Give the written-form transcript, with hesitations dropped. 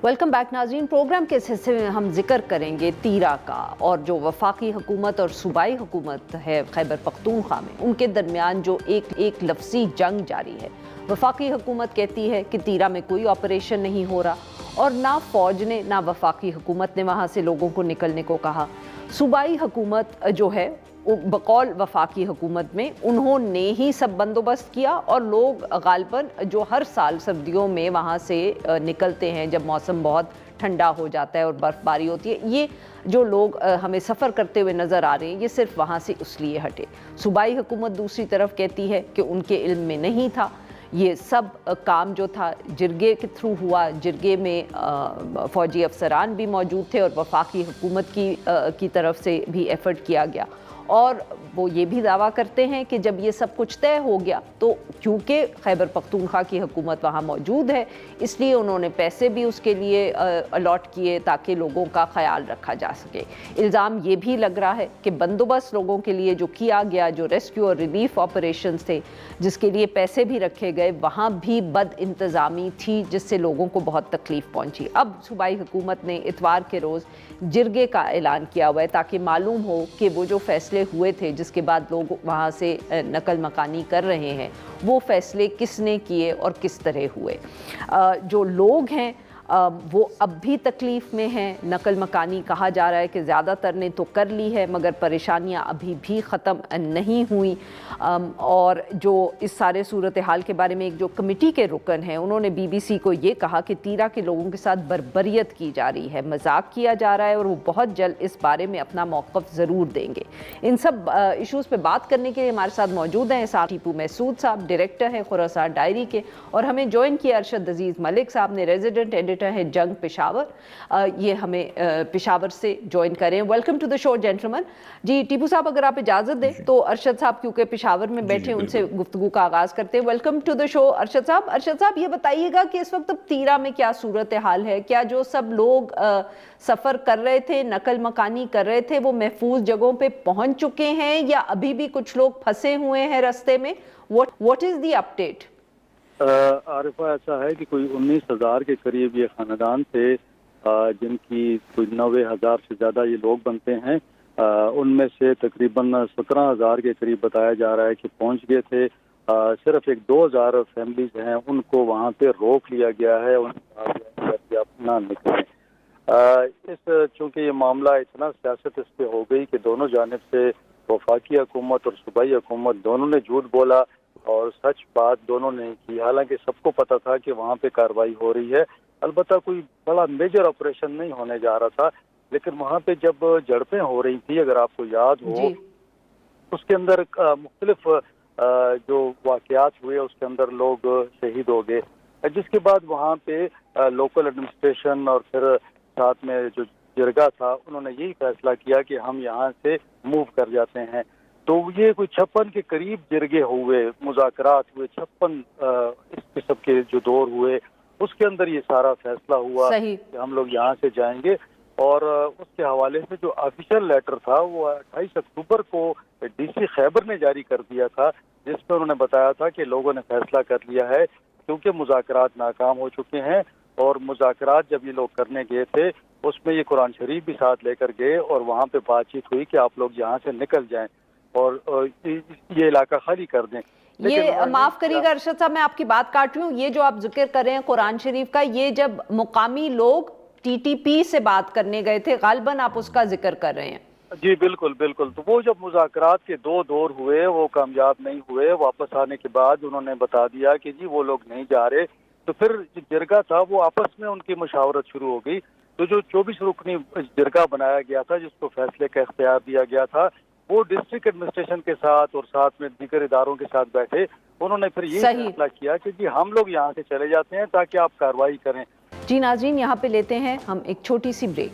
Welcome back नाज़रीन। Programme के इस हिस्से में हम जिक्र करेंगे तीरा का और जो वफाकी हुकूमत और सूबाई हुकूमत है खैबर पख्तूनख्वा में, उनके दरमियान जो एक लफ्ज़ी जंग जारी है। वफाकी हुकूमत कहती है कि तीरा में कोई ऑपरेशन नहीं हो रहा और ना फ़ौज ने ना वफाकी हुकूमत ने वहाँ से लोगों को निकलने को कहा। सूबाई हुकूमत जो है बकौल वफाकी हुकूमत में उन्होंने ही सब बंदोबस्त किया और लोग गालिबन जो हर साल सर्दियों में वहाँ से निकलते हैं जब मौसम बहुत ठंडा हो जाता है और बर्फ़बारी होती है, ये जो लोग हमें सफ़र करते हुए नज़र आ रहे हैं ये सिर्फ वहाँ से इसलिए हटे। सूबाई हुकूमत दूसरी तरफ कहती है कि उनके इल्म में नहीं था, ये सब काम जो था जिरगे के थ्रू हुआ। जिरगे में फ़ौजी अफसरान भी मौजूद थे और वफाकी हुकूमत की तरफ से भी एफ़र्ट किया गया और वो ये भी दावा करते हैं कि जब ये सब कुछ तय हो गया तो क्योंकि खैबर पख्तूनख्वा की हुकूमत वहाँ मौजूद है इसलिए उन्होंने पैसे भी उसके लिए अलॉट किए ताकि लोगों का ख्याल रखा जा सके। इल्ज़ाम ये भी लग रहा है कि बंदोबस्त लोगों के लिए जो किया गया, जो रेस्क्यू और रिलीफ ऑपरेशंस थे जिसके लिए पैसे भी रखे गए, वहाँ भी बद इंतज़ामी थी जिससे लोगों को बहुत तकलीफ़ पहुँची। अब सूबाई हुकूमत ने इतवार के रोज़ जिरगे का ऐलान किया हुआ है ताकि मालूम हो कि वो जो फैसले हुए थे जिसके बाद लोग वहाँ से नकल मकानी कर रहे हैं वो फैसले किसने किए और किस तरह हुए। जो लोग हैं वो अब भी तकलीफ़ में हैं। नकल मकानी कहा जा रहा है कि ज़्यादातर ने तो कर ली है मगर परेशानियां अभी भी ख़त्म नहीं हुई। और जो इस सारे सूरत हाल के बारे में एक जो कमेटी के रुकन हैं उन्होंने BBC को ये कहा कि तीरा के लोगों के साथ बर्बरियत की जा रही है, मजाक किया जा रहा है और वो बहुत जल्द इस बारे में अपना मौक़िफ़ ज़रूर देंगे। इन सब इशूज़ पे बात करने के लिए हमारे साथ मौजूद हैं साथ टीपू महसूद साहब, डायरेक्टर हैं खुरासान डायरी के, और हमें ज्वाइन किया अरशद अजीज़ मलिक साहब ने, रेजिडेंट एडिटर है जंग पेशावर, ये हमें पेशावर से ज्वाइन करें। Welcome to the show gentleman. जी टीपू साहब अगर आप इजाज़त दें तो अरशद साहब क्योंकि पेशावर में बैठे उनसे गुफ्तगू का आगाज़ करते हैं। Welcome to the show Arshad साहब। अरशद साहब ये बताइएगा कि इस वक्त तीरा में क्या सूरत हाल है? क्या जो सब लोग सफ़र कर रहे थे, नकल मकानी कर रहे थे, वो महफूज जगहों पे पहुंच चुके हैं या अभी भी कुछ लोग फंसे हुए हैं रास्ते में? What is the update? Arifa, ऐसा है कि कोई 19,000 के करीब ये खानदान थे जिनकी कोई 90,000 से ज़्यादा ये लोग बनते हैं। उनमें से तकरीबन 17,000 के करीब बताया जा रहा है कि पहुंच गए थे। सिर्फ एक 2,000 फैमिलीज हैं उनको वहाँ पे रोक लिया गया है, उनकी अपना निकलें। इस चूँकि ये मामला इतना सियासत इस पे हो गई कि दोनों जानिब से वफाकी हुकूमत और सूबाई हुकूमत दोनों ने झूठ बोला और सच बात दोनों ने की। हालांकि सबको पता था कि वहाँ पे कार्रवाई हो रही है, अलबत्ता कोई बड़ा मेजर ऑपरेशन नहीं होने जा रहा था, लेकिन वहाँ पे जब झड़पें हो रही थी, अगर आपको याद हो, उसके अंदर मुख्तलिफ जो वाकयात हुए उसके अंदर लोग शहीद हो गए, जिसके बाद वहाँ पे लोकल एडमिनिस्ट्रेशन और फिर साथ में जो जिरगा था उन्होंने यही फैसला किया कि हम यहाँ से मूव कर जाते हैं। तो ये कोई 56 के करीब जिरगे हुए, मुज़ाकरात हुए, 56 इस किस्म के जो दौर हुए, उसके अंदर ये सारा फैसला हुआ कि हम लोग यहाँ से जाएंगे। और उसके हवाले से जो ऑफिशियल लेटर था वो 28 अक्टूबर को DC खैबर ने जारी कर दिया था, जिसमें उन्होंने बताया था कि लोगों ने फैसला कर लिया है क्योंकि मुज़ाकरात नाकाम हो चुके हैं। और मुज़ाकरात जब ये लोग करने गए थे उसमें ये कुरान शरीफ भी साथ लेकर गए और वहाँ पे बातचीत हुई कि आप लोग यहाँ से निकल जाएं और ये इलाका खाली कर दें। ये माफ करिएगा अरशद साहब, मैं आपकी बात काट रही हूँ। ये जो आप जिक्र कर रहे हैं कुरान शरीफ का, ये जब मुकामी लोग TTP से बात करने गए थे गालिबन आप उसका जिक्र कर रहे हैं? जी बिल्कुल बिल्कुल। तो वो जब मुज़ाकरात के 2 दौर हुए वो कामयाब नहीं हुए, वापस आने के बाद उन्होंने बता दिया कि जी वो लोग नहीं जा रहे। तो फिर जो जिरगा था वो आपस में उनकी मुशावरत शुरू हो गई। तो जो 24 रुकनी जिरगा बनाया गया था जिसको फैसले का इख्तियार दिया गया था, वो डिस्ट्रिक्ट एडमिनिस्ट्रेशन के साथ और साथ में दीगर इदारों के साथ बैठे, उन्होंने फिर ये फैसला किया कि जी हम लोग यहाँ से चले जाते हैं ताकि आप कार्रवाई करें। जी नाज़रीन, यहाँ पे लेते हैं हम एक छोटी सी ब्रेक।